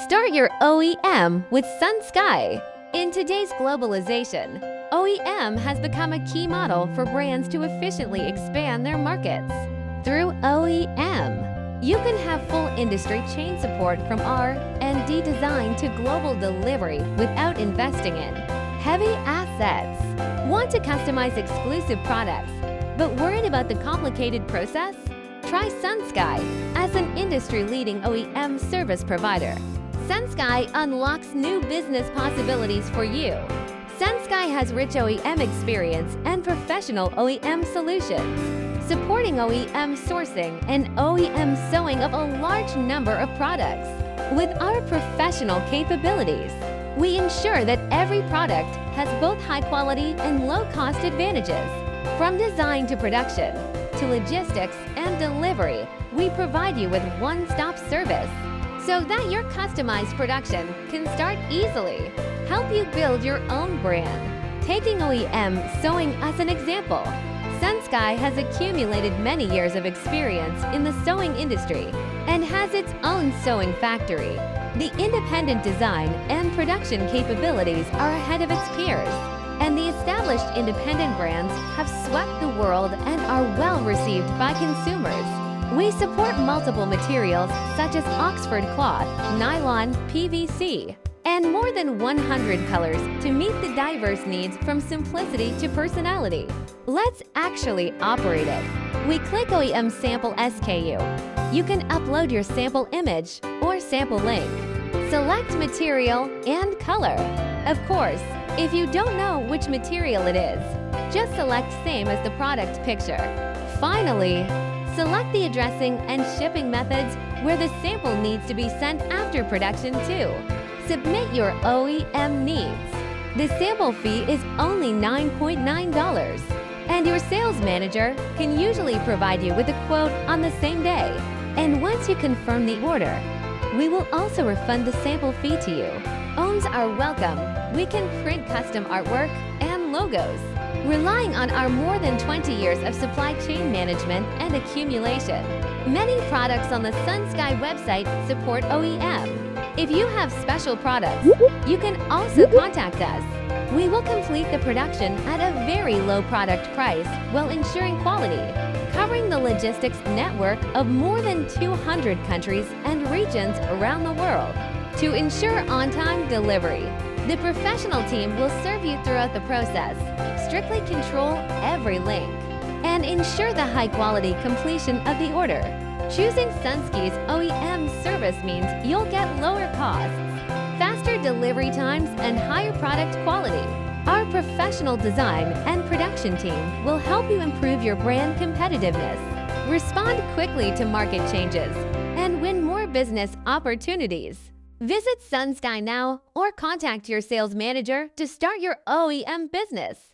Start your OEM with SUNSKY. In today's globalization, OEM has become a key model for brands to efficiently expand their markets. Through OEM, you can have full industry chain support from R&D design to global delivery without investing in heavy assets. Want to customize exclusive products, but worried about the complicated process? Try SUNSKY as an industry-leading OEM service provider. SUNSKY unlocks new business possibilities for you. SUNSKY has rich OEM experience and professional OEM solutions, supporting OEM sourcing and OEM sewing of a large number of products. With our professional capabilities, we ensure that every product has both high quality and low-cost advantages. From design to production, to logistics and delivery, we provide you with one-stop service so that your customized production can start easily. Help you build your own brand. Taking OEM sewing as an example, SUNSKY has accumulated many years of experience in the sewing industry and has its own sewing factory. The independent design and production capabilities are ahead of its peers, and the established independent brands have swept the world and are well received by consumers. We support multiple materials such as Oxford cloth, nylon, PVC, and more than 100 colors to meet the diverse needs from simplicity to personality. Let's actually operate it. We click OEM sample SKU. You can upload your sample image or sample link. Select material and color. Of course, if you don't know which material it is, just select same as the product picture. Finally, select the addressing and shipping methods where the sample needs to be sent after production too. Submit your OEM needs. The sample fee is only $9.9, and your sales manager can usually provide you with a quote on the same day. And once you confirm the order, we will also refund the sample fee to you. OEMs are welcome. We can print custom artwork and logos. Relying on our more than 20 years of supply chain management and accumulation, many products on the SUNSKY website support OEM. If you have special products, you can also contact us. We will complete the production at a very low product price while ensuring quality, covering the logistics network of more than 200 countries and regions around the world. To ensure on-time delivery, the professional team will serve you throughout the process, strictly control every link, and ensure the high-quality completion of the order. Choosing SUNSKY's OEM service means you'll get lower costs, faster delivery times, and higher product quality. Our professional design and production team will help you improve your brand competitiveness, respond quickly to market changes, and win more business opportunities. Visit SUNSKY now or contact your sales manager to start your OEM business.